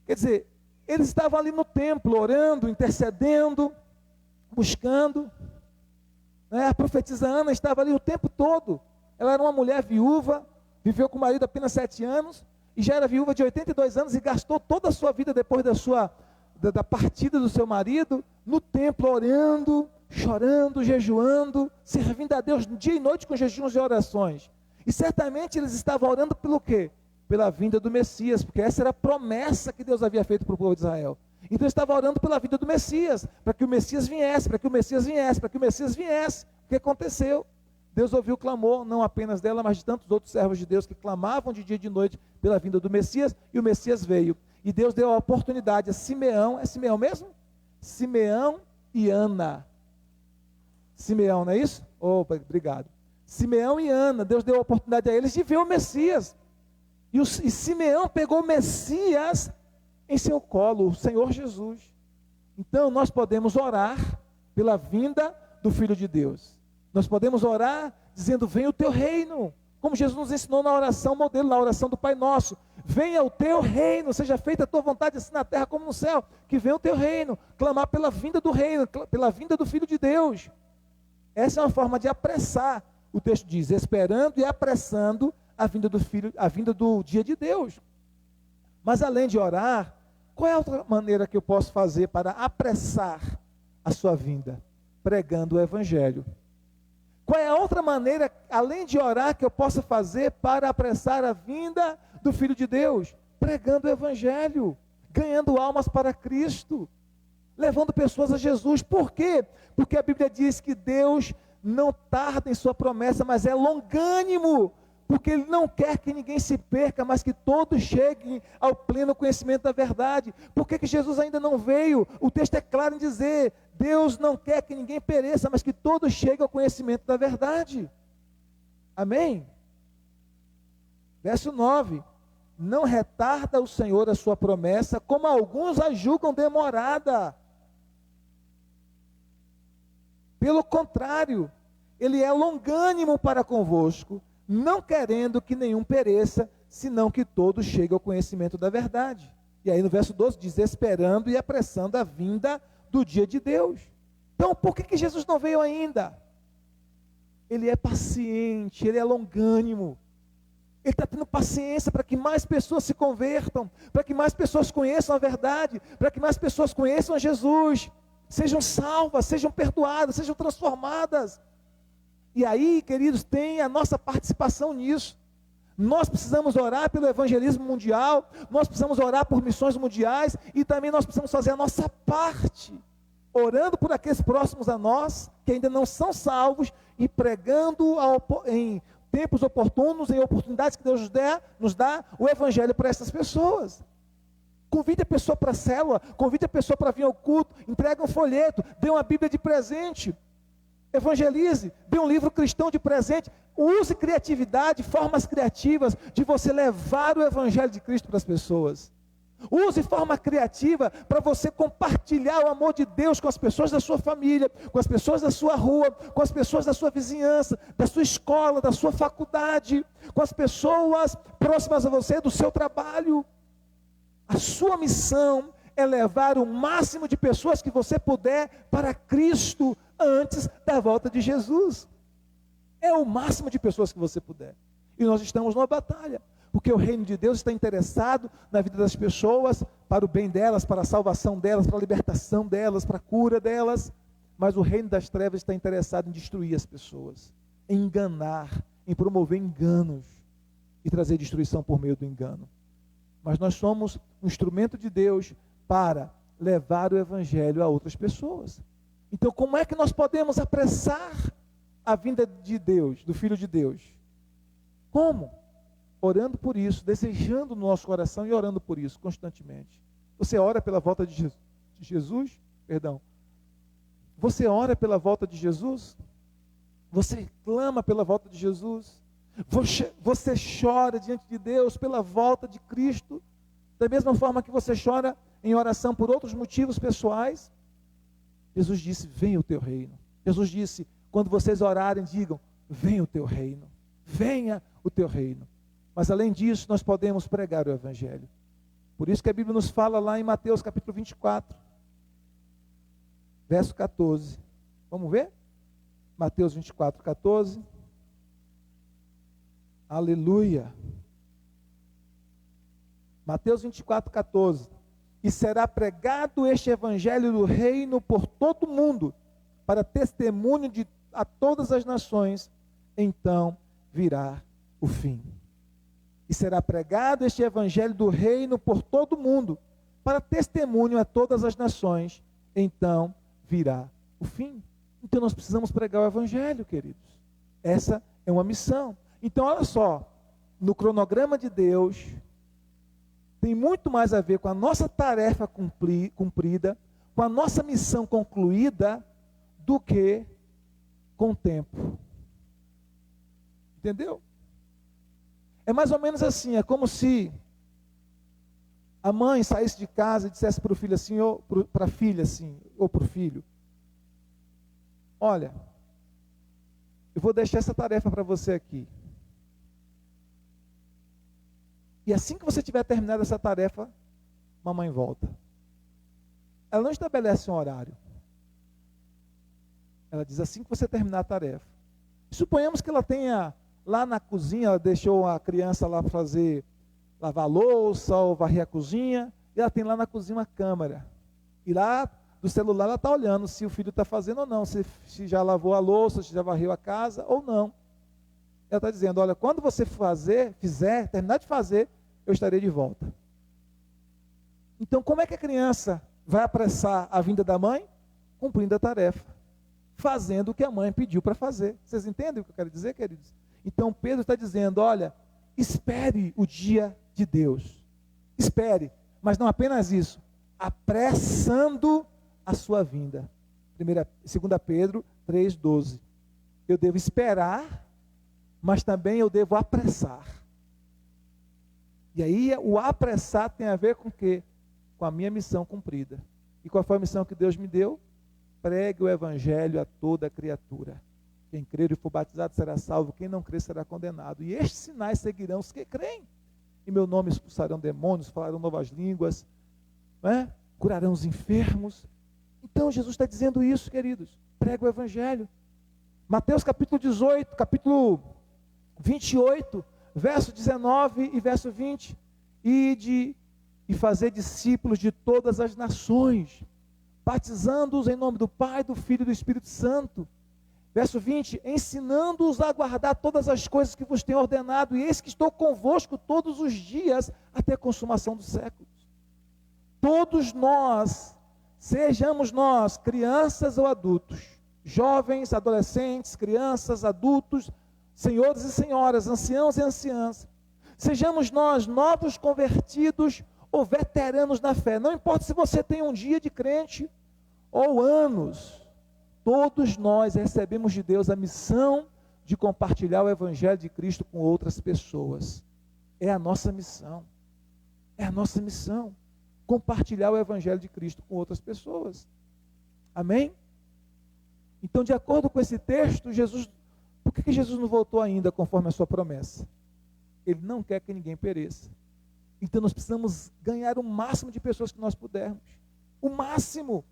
Quer dizer, eles estavam ali no templo, orando, intercedendo, buscando. A profetisa Ana estava ali o tempo todo. Ela era uma mulher viúva, viveu com o marido apenas 7 anos, e já era viúva de 82 anos, e gastou toda a sua vida depois da partida do seu marido, no templo, orando, chorando, jejuando, servindo a Deus dia e noite com jejuns e orações. E certamente eles estavam orando pelo quê? Pela vinda do Messias, porque essa era a promessa que Deus havia feito para o povo de Israel. Então eles estavam orando pela vinda do Messias, para que o Messias viesse, para que o Messias viesse, para que o Messias viesse. O que aconteceu? Deus ouviu o clamor, não apenas dela, mas de tantos outros servos de Deus que clamavam de dia e de noite pela vinda do Messias, e o Messias veio. E Deus deu a oportunidade a Simeão, é Simeão mesmo? Simeão e Ana. Simeão, não é isso? Opa, obrigado. Simeão e Ana, Deus deu a oportunidade a eles de ver o Messias. E Simeão pegou o Messias em seu colo, o Senhor Jesus. Então nós podemos orar pela vinda do Filho de Deus. Nós podemos orar dizendo, venha o teu reino. Como Jesus nos ensinou na oração modelo, na oração do Pai Nosso. Venha o teu reino, seja feita a tua vontade assim na terra como no céu. Que venha o teu reino. Clamar pela vinda do reino, pela vinda do Filho de Deus. Essa é uma forma de apressar. O texto diz, esperando e apressando a vinda do Filho, a vinda do dia de Deus. Mas além de orar, qual é a outra maneira que eu posso fazer para apressar a sua vinda? Pregando o Evangelho. Qual é a outra maneira, além de orar, que eu possa fazer para apressar a vinda do Filho de Deus? Pregando o Evangelho, ganhando almas para Cristo, levando pessoas a Jesus. Por quê? Porque a Bíblia diz que Deus não tarda em sua promessa, mas é longânimo, porque Ele não quer que ninguém se perca, mas que todos cheguem ao pleno conhecimento da verdade. Por que Jesus ainda não veio? O texto é claro em dizer, Deus não quer que ninguém pereça, mas que todos cheguem ao conhecimento da verdade. Amém? Verso 9, não retarda o Senhor a sua promessa, como alguns a julgam demorada. Pelo contrário, Ele é longânimo para convosco, não querendo que nenhum pereça, senão que todos cheguem ao conhecimento da verdade. E aí no verso 12 diz, esperando e apressando a vinda do dia de Deus. Então, por que Jesus não veio ainda? Ele é paciente, ele é longânimo. Ele está tendo paciência para que mais pessoas se convertam, para que mais pessoas conheçam a verdade, para que mais pessoas conheçam a Jesus, sejam salvas, sejam perdoadas, sejam transformadas. E aí, queridos, tem a nossa participação nisso. Nós precisamos orar pelo evangelismo mundial, nós precisamos orar por missões mundiais e também nós precisamos fazer a nossa parte, orando por aqueles próximos a nós, que ainda não são salvos, e pregando em tempos oportunos, em oportunidades que Deus nos dá, o evangelho para essas pessoas. Convide a pessoa para a célula, convide a pessoa para vir ao culto, entregue um folheto, dê uma Bíblia de presente, evangelize, dê um livro cristão de presente, use criatividade, formas criativas de você levar o evangelho de Cristo para as pessoas. Use forma criativa para você compartilhar o amor de Deus com as pessoas da sua família, com as pessoas da sua rua, com as pessoas da sua vizinhança, da sua escola, da sua faculdade, com as pessoas próximas a você, do seu trabalho. A sua missão é levar o máximo de pessoas que você puder para Cristo antes da volta de Jesus. É o máximo de pessoas que você puder. E nós estamos numa batalha, porque o reino de Deus está interessado na vida das pessoas, para o bem delas, para a salvação delas, para a libertação delas, para a cura delas. Mas o reino das trevas está interessado em destruir as pessoas, em enganar, em promover enganos e trazer destruição por meio do engano. Mas nós somos um instrumento de Deus para levar o evangelho a outras pessoas. Então, como é que nós podemos apressar a vinda de Deus, do Filho de Deus? Como? Orando por isso, desejando no nosso coração e orando por isso constantemente. Você ora pela volta de Jesus? Perdão. Você ora pela volta de Jesus? Você clama pela volta de Jesus? Você chora diante de Deus pela volta de Cristo? Da mesma forma que você chora em oração por outros motivos pessoais? Jesus disse, venha o teu reino. Jesus disse, quando vocês orarem, digam, venha o teu reino. Venha o teu reino. Mas além disso, nós podemos pregar o evangelho. Por isso que a Bíblia nos fala lá em Mateus capítulo 24, verso 14. Vamos ver? Mateus 24, 14. Aleluia. Mateus 24, 14. E será pregado este evangelho do reino por todo o mundo, para testemunho a todas as nações, então virá o fim. E será pregado este evangelho do reino por todo o mundo, para testemunho a todas as nações, então virá o fim. Então nós precisamos pregar o evangelho, queridos. Essa é uma missão. Então olha só, no cronograma de Deus, tem muito mais a ver com a nossa tarefa cumprida, com a nossa missão concluída, do que com o tempo. Entendeu? É mais ou menos assim, é como se a mãe saísse de casa e dissesse para o filho assim, ou para a filha assim, ou para o filho, olha, eu vou deixar essa tarefa para você aqui. E assim que você tiver terminado essa tarefa, mamãe volta. Ela não estabelece um horário. Ela diz assim que você terminar a tarefa. Suponhamos que ela tenha lá na cozinha, ela deixou a criança lá fazer, lavar a louça ou varrer a cozinha, e ela tem lá na cozinha uma câmera. E lá do celular ela está olhando se o filho está fazendo ou não, se já lavou a louça, se já varreu a casa ou não. Ela está dizendo, olha, quando você terminar de fazer, eu estarei de volta. Então, como é que a criança vai apressar a vinda da mãe? Cumprindo a tarefa, fazendo o que a mãe pediu para fazer. Vocês entendem o que eu quero dizer, queridos? Então, Pedro está dizendo, olha, espere o dia de Deus. Espere, mas não apenas isso, apressando a sua vinda. 2 Pedro 3,12. Eu devo esperar, mas também eu devo apressar. E aí o apressar tem a ver com o quê? Com a minha missão cumprida. E qual foi a missão que Deus me deu? Pregue o evangelho a toda criatura. Quem crer e for batizado será salvo, quem não crer será condenado. E estes sinais seguirão os que creem. Em meu nome expulsarão demônios, falarão novas línguas, curarão os enfermos. Então Então Jesus está dizendo isso, queridos. Prega o evangelho. Mateus capítulo 18, capítulo 28, verso 19 e verso 20. Ide e fazer discípulos de todas as nações, batizando-os em nome do Pai, do Filho e do Espírito Santo. Verso 20, ensinando-os a guardar todas as coisas que vos tenho ordenado, e eis que estou convosco todos os dias, até a consumação dos séculos. Todos nós, sejamos nós, crianças ou adultos, jovens, adolescentes, crianças, adultos, senhores e senhoras, anciãos e anciãs, sejamos nós novos convertidos ou veteranos na fé, não importa se você tem um dia de crente ou anos, todos nós recebemos de Deus a missão de compartilhar o evangelho de Cristo com outras pessoas. É a nossa missão, compartilhar o evangelho de Cristo com outras pessoas. Amém? Então, de acordo com esse texto, por que Jesus não voltou ainda conforme a sua promessa? Ele não quer que ninguém pereça. Então nós precisamos ganhar o máximo de pessoas que nós pudermos. O máximo.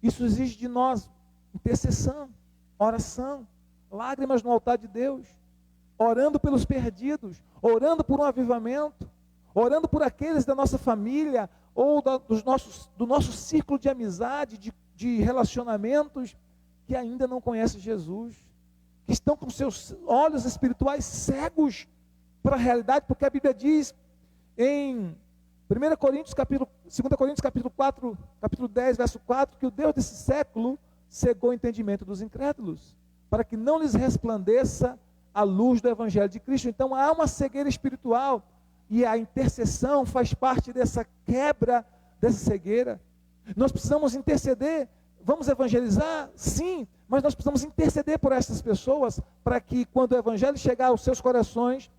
Isso exige de nós intercessão, oração, lágrimas no altar de Deus, orando pelos perdidos, orando por um avivamento, orando por aqueles da nossa família ou do nosso círculo de amizade, de relacionamentos que ainda não conhecem Jesus, que estão com seus olhos espirituais cegos para a realidade, porque a Bíblia diz em 2 Coríntios capítulo 4, capítulo 10, verso 4, que o Deus desse século cegou o entendimento dos incrédulos, para que não lhes resplandeça a luz do Evangelho de Cristo. Então há uma cegueira espiritual, e a intercessão faz parte dessa quebra, dessa cegueira. Nós precisamos interceder. Vamos evangelizar? Sim, mas nós precisamos interceder por essas pessoas, para que quando o evangelho chegar aos seus corações,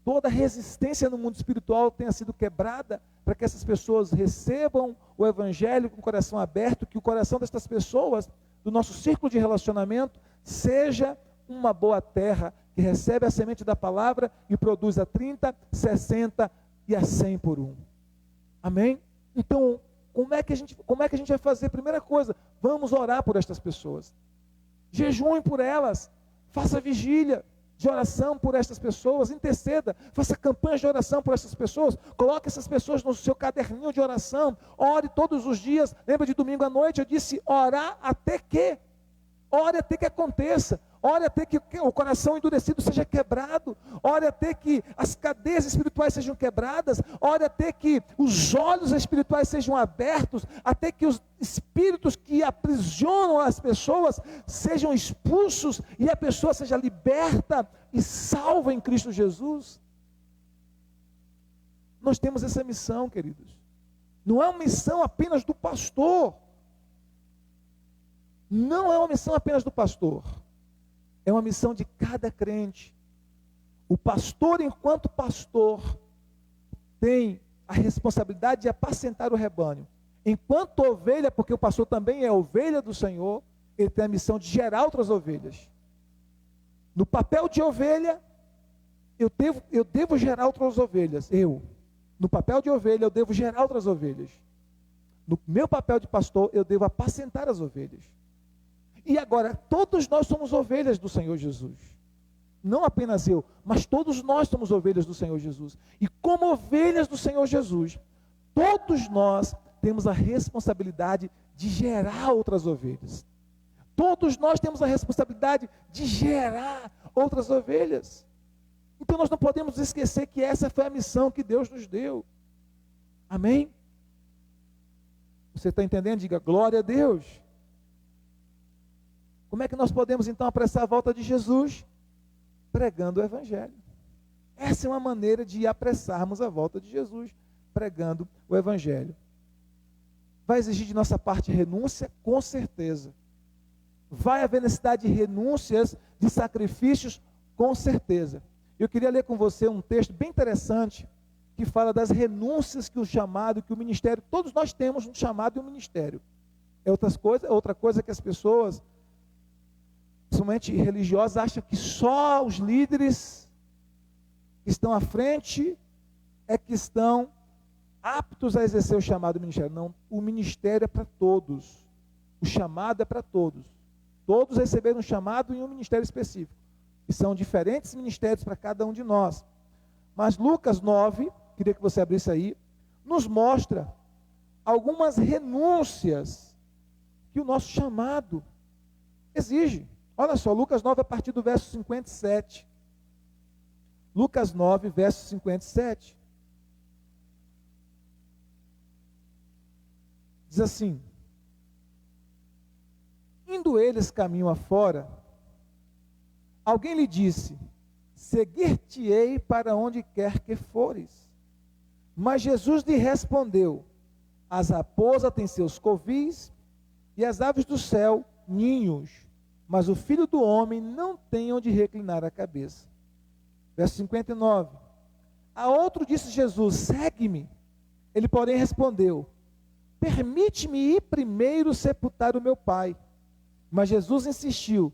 toda resistência no mundo espiritual tenha sido quebrada, para que essas pessoas recebam o evangelho com o coração aberto, que o coração dessas pessoas, do nosso círculo de relacionamento, seja uma boa terra, que recebe a semente da palavra e produz a 30, 60 e a 100 por um. Amém? Então, como é que a gente vai fazer? Primeira coisa, vamos orar por estas pessoas. Jejuem por elas, faça vigília de oração por estas pessoas, interceda, faça campanhas de oração por essas pessoas, coloque essas pessoas no seu caderninho de oração, ore todos os dias. Lembra de domingo à noite, eu disse orar até que aconteça. Ore até que o coração endurecido seja quebrado. Ore até que as cadeias espirituais sejam quebradas. Ore até que os olhos espirituais sejam abertos. Até que os espíritos que aprisionam as pessoas sejam expulsos e a pessoa seja liberta e salva em Cristo Jesus. Nós temos essa missão, queridos. Não é uma missão apenas do pastor. Não é uma missão apenas do pastor. É uma missão de cada crente. O pastor, enquanto pastor, tem a responsabilidade de apacentar o rebanho. Enquanto ovelha, porque o pastor também é ovelha do Senhor, ele tem a missão de gerar outras ovelhas. No papel de ovelha, eu devo gerar outras ovelhas. No papel de ovelha, eu devo gerar outras ovelhas. No meu papel de pastor, eu devo apacentar as ovelhas. E agora, todos nós somos ovelhas do Senhor Jesus. Não apenas eu, mas todos nós somos ovelhas do Senhor Jesus. E como ovelhas do Senhor Jesus, todos nós temos a responsabilidade de gerar outras ovelhas. Todos nós temos a responsabilidade de gerar outras ovelhas. Então nós não podemos esquecer que essa foi a missão que Deus nos deu. Amém? Você está entendendo? Diga glória a Deus. Como é que nós podemos então apressar a volta de Jesus? Pregando o Evangelho. Essa é uma maneira de apressarmos a volta de Jesus, pregando o Evangelho. Vai exigir de nossa parte renúncia? Com certeza. Vai haver necessidade de renúncias, de sacrifícios? Com certeza. Eu queria ler com você um texto bem interessante, que fala das renúncias que o chamado, que o ministério, todos nós temos um chamado e um ministério. Outra coisa que as pessoas, principalmente religiosas, acham que só os líderes que estão à frente é que estão aptos a exercer o chamado ministério. Não, o ministério é para todos. O chamado é para todos. Todos receberam um chamado em um ministério específico. E são diferentes ministérios para cada um de nós. Mas Lucas 9, queria que você abrisse aí, nos mostra algumas renúncias que o nosso chamado exige. Olha só, Lucas 9, a partir do verso 57. Lucas 9, verso 57. Diz assim: indo eles caminho afora, alguém lhe disse: seguir-te-ei para onde quer que fores. Mas Jesus lhe respondeu: as raposas têm seus covis, e as aves do céu ninhos, mas o Filho do Homem não tem onde reclinar a cabeça. Verso 59. A outro disse Jesus: segue-me. Ele, porém, respondeu: permite-me ir primeiro sepultar o meu pai. Mas Jesus insistiu: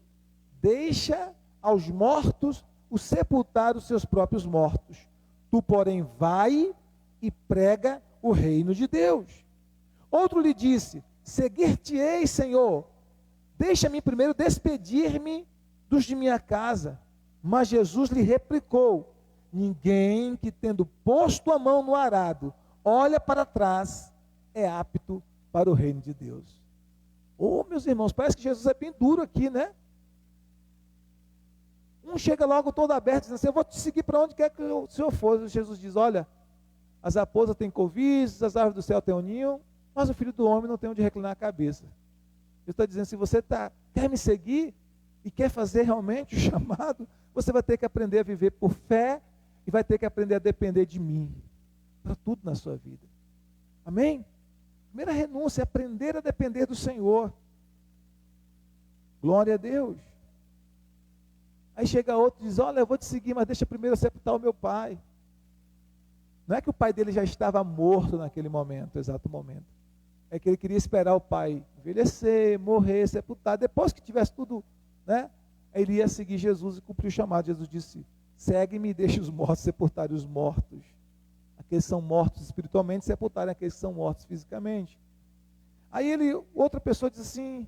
deixa aos mortos o sepultar os seus próprios mortos. Tu, porém, vai e prega o reino de Deus. Outro lhe disse: seguir-te-ei, Senhor. Deixa-me primeiro despedir-me dos de minha casa. Mas Jesus lhe replicou: ninguém que, tendo posto a mão no arado, olha para trás, é apto para o reino de Deus. Oh, meus irmãos, parece que Jesus é bem duro aqui, né? Um chega logo todo aberto, dizendo assim: eu vou te seguir para onde quer que o Senhor for. Jesus diz: olha, as raposas têm covis, as árvores do céu têm um ninho, mas o Filho do Homem não tem onde reclinar a cabeça. Ele está dizendo: se você quer me seguir e quer fazer realmente o chamado, você vai ter que aprender a viver por fé e vai ter que aprender a depender de mim para tudo na sua vida. Amém? Primeira renúncia é aprender a depender do Senhor. Glória a Deus. Aí chega outro e diz: olha, eu vou te seguir, mas deixa primeiro eu sepultar o meu pai. Não é que o pai dele já estava morto naquele momento, exato momento. É que ele queria esperar o pai envelhecer, morrer, sepultar. Depois que tivesse tudo, né? Ele ia seguir Jesus e cumprir o chamado. Jesus disse: segue-me e deixe os mortos sepultarem os mortos. Aqueles que são mortos espiritualmente, sepultarem aqueles que são mortos fisicamente. Aí outra pessoa diz assim: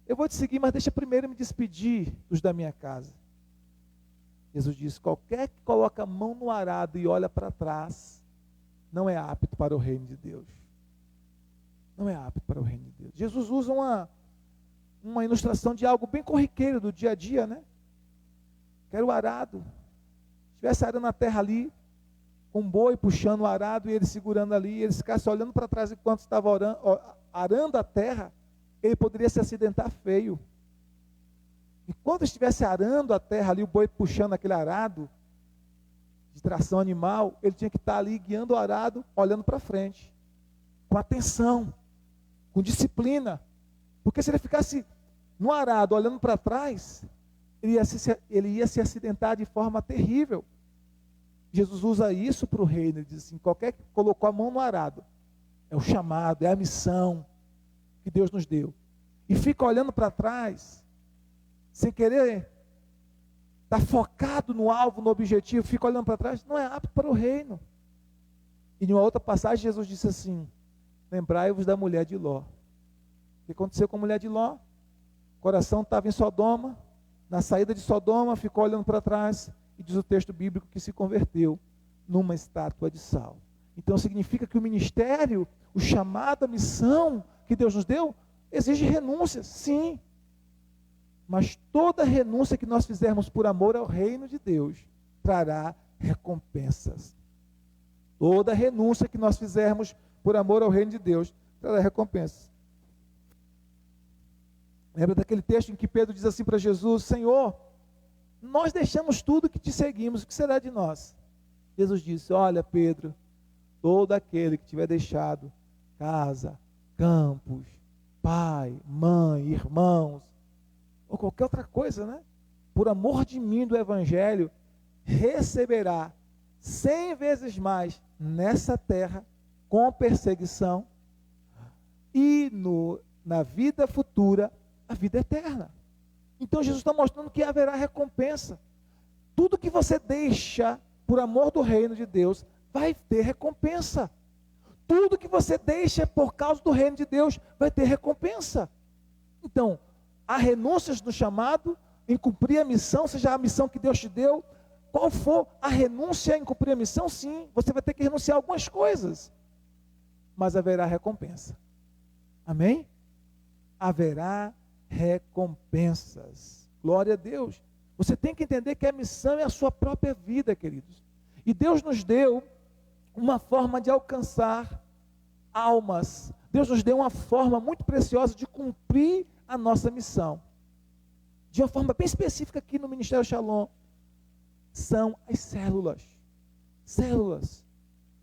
eu vou te seguir, mas deixa primeiro me despedir dos da minha casa. Jesus diz: qualquer que coloca a mão no arado e olha para trás, não é apto para o reino de Deus. Não é apto para o reino de Deus. Jesus usa uma ilustração de algo bem corriqueiro do dia a dia, né? Que era o arado. Se estivesse arando a terra ali, com um boi puxando o arado e ele segurando ali, e ele ficasse olhando para trás enquanto estava arando a terra, ele poderia se acidentar feio. Enquanto estivesse arando a terra ali, o boi puxando aquele arado de tração animal, ele tinha que estar ali guiando o arado, olhando para frente, com atenção, com disciplina. Porque se ele ficasse no arado, olhando para trás, ele ia se acidentar de forma terrível. Jesus usa isso para o reino. Ele diz assim: qualquer que colocou a mão no arado, é o chamado, é a missão que Deus nos deu, e fica olhando para trás, sem querer estar focado no alvo, no objetivo, fica olhando para trás, não é apto para o reino. E em uma outra passagem Jesus disse assim: lembrai-vos da mulher de Ló. O que aconteceu com a mulher de Ló? O coração estava em Sodoma, na saída de Sodoma, ficou olhando para trás, e diz o texto bíblico que se converteu numa estátua de sal. Então significa que o ministério, o chamado, a missão que Deus nos deu, exige renúncia, sim. Mas toda renúncia que nós fizermos por amor ao reino de Deus, trará recompensas. Toda renúncia que nós fizermos por amor ao reino de Deus, trará recompensas. Lembra daquele texto em que Pedro diz assim para Jesus: Senhor, nós deixamos tudo que te seguimos, o que será de nós? Jesus disse: olha, Pedro, todo aquele que tiver deixado casa, campos, pai, mãe, irmãos, ou qualquer outra coisa, né? Por amor de mim, do evangelho, receberá 100 vezes mais nessa terra, com perseguição, e na vida futura, a vida eterna. Então Jesus está mostrando que haverá recompensa. Tudo que você deixa por amor do reino de Deus vai ter recompensa. Tudo que você deixa por causa do reino de Deus vai ter recompensa. Então, há renúncias no chamado, em cumprir a missão, seja a missão que Deus te deu. Qual for a renúncia em cumprir a missão, sim, você vai ter que renunciar a algumas coisas. Mas haverá recompensa. Amém? Haverá recompensas. Glória a Deus. Você tem que entender que a missão é a sua própria vida, queridos. E Deus nos deu uma forma de alcançar almas. Deus nos deu uma forma muito preciosa de cumprir a nossa missão. De uma forma bem específica aqui no Ministério Shalom. São as células. Células.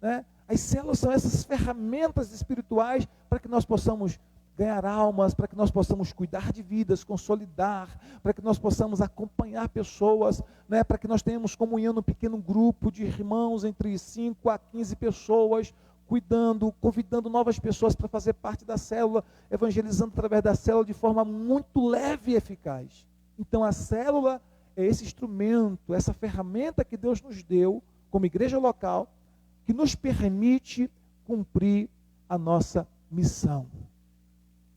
Né? As células são essas ferramentas espirituais para que nós possamos ganhar almas, para que nós possamos cuidar de vidas, consolidar, para que nós possamos acompanhar pessoas, né, para que nós tenhamos comunhão num pequeno grupo de irmãos, entre 5 a 15 pessoas, cuidando, convidando novas pessoas para fazer parte da célula, evangelizando através da célula de forma muito leve e eficaz. Então a célula é esse instrumento, essa ferramenta que Deus nos deu, como igreja local, que nos permite cumprir a nossa missão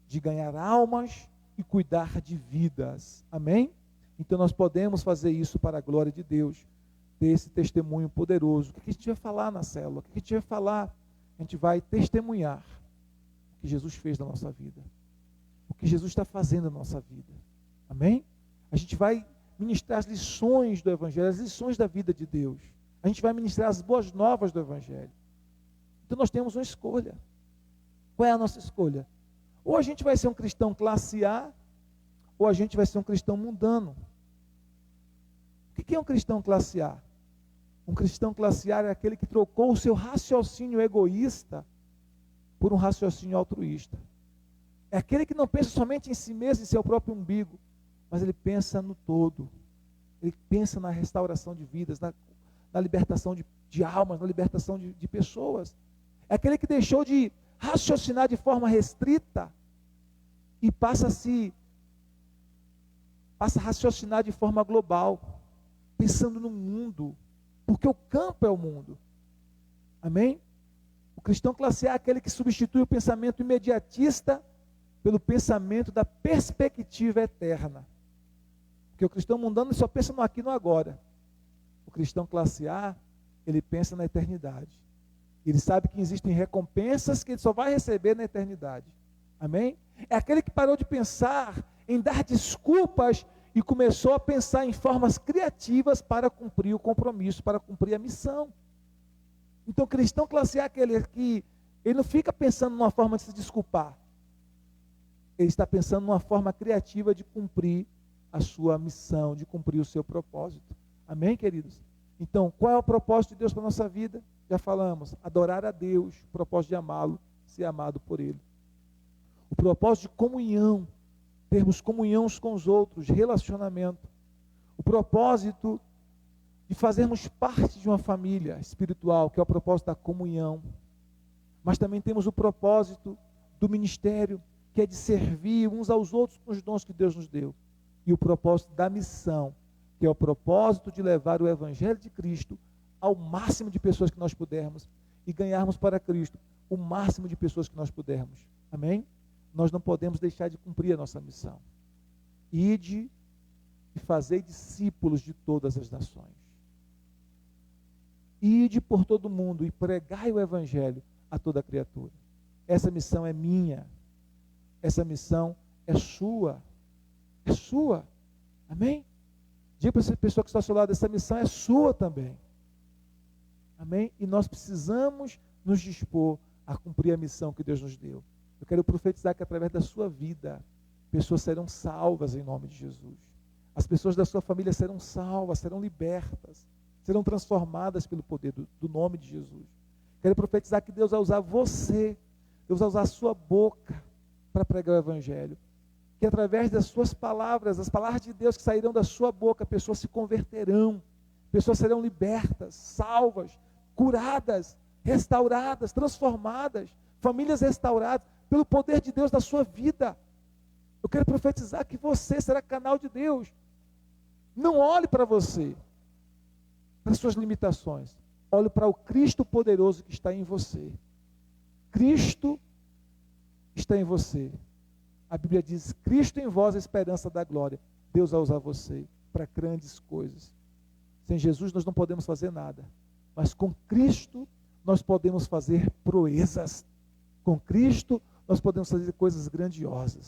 de ganhar almas e cuidar de vidas. Amém? Então nós podemos fazer isso para a glória de Deus, ter esse testemunho poderoso. O que a gente vai falar na célula? O que a gente vai falar? A gente vai testemunhar o que Jesus fez na nossa vida, o que Jesus está fazendo na nossa vida. Amém? A gente vai ministrar as lições do Evangelho, as lições da vida de Deus. A gente vai ministrar as boas novas do Evangelho. Então nós temos uma escolha. Qual é a nossa escolha? Ou a gente vai ser um cristão classe A, ou a gente vai ser um cristão mundano. O que é um cristão classe A? Um cristão classe A é aquele que trocou o seu raciocínio egoísta por um raciocínio altruísta. É aquele que não pensa somente em si mesmo, em seu próprio umbigo, mas ele pensa no todo. Ele pensa na restauração de vidas, na libertação de almas, na libertação de pessoas. É aquele que deixou de raciocinar de forma restrita e passa a raciocinar de forma global, pensando no mundo, porque o campo é o mundo. Amém? O cristão classe A é aquele que substitui o pensamento imediatista pelo pensamento da perspectiva eterna. Porque o cristão mundano só pensa no aqui e no agora. O cristão classe A, ele pensa na eternidade. Ele sabe que existem recompensas que ele só vai receber na eternidade. Amém? É aquele que parou de pensar em dar desculpas e começou a pensar em formas criativas para cumprir o compromisso, para cumprir a missão. Então o cristão classe A é aquele que ele não fica pensando numa forma de se desculpar. Ele está pensando numa forma criativa de cumprir a sua missão, de cumprir o seu propósito. Amém, queridos? Então, qual é o propósito de Deus para a nossa vida? Já falamos, adorar a Deus, o propósito de amá-lo, ser amado por Ele. O propósito de comunhão, termos comunhão uns com os outros, relacionamento. O propósito de fazermos parte de uma família espiritual, que é o propósito da comunhão. Mas também temos o propósito do ministério, que é de servir uns aos outros com os dons que Deus nos deu. E o propósito da missão, que é o propósito de levar o Evangelho de Cristo ao máximo de pessoas que nós pudermos e ganharmos para Cristo o máximo de pessoas que nós pudermos. Amém? Nós não podemos deixar de cumprir a nossa missão. Ide e fazei discípulos de todas as nações. Ide por todo o mundo e pregai o Evangelho a toda criatura. Essa missão é minha. Essa missão é sua. É sua. Amém? Diga para essa pessoa que está ao seu lado, essa missão é sua também. Amém? E nós precisamos nos dispor a cumprir a missão que Deus nos deu. Eu quero profetizar que através da sua vida, pessoas serão salvas em nome de Jesus. As pessoas da sua família serão salvas, serão libertas, serão transformadas pelo poder do nome de Jesus. Quero profetizar que Deus vai usar você, Deus vai usar a sua boca para pregar o Evangelho. Que através das suas palavras, as palavras de Deus que sairão da sua boca, pessoas se converterão, pessoas serão libertas, salvas, curadas, restauradas, transformadas, famílias restauradas, pelo poder de Deus na sua vida. Eu quero profetizar que você será canal de Deus. Não olhe para você, para suas limitações, olhe para o Cristo poderoso que está em você. Cristo está em você. A Bíblia diz, Cristo em vós, a esperança da glória. Deus vai usar você para grandes coisas. Sem Jesus nós não podemos fazer nada. Mas com Cristo nós podemos fazer proezas. Com Cristo nós podemos fazer coisas grandiosas.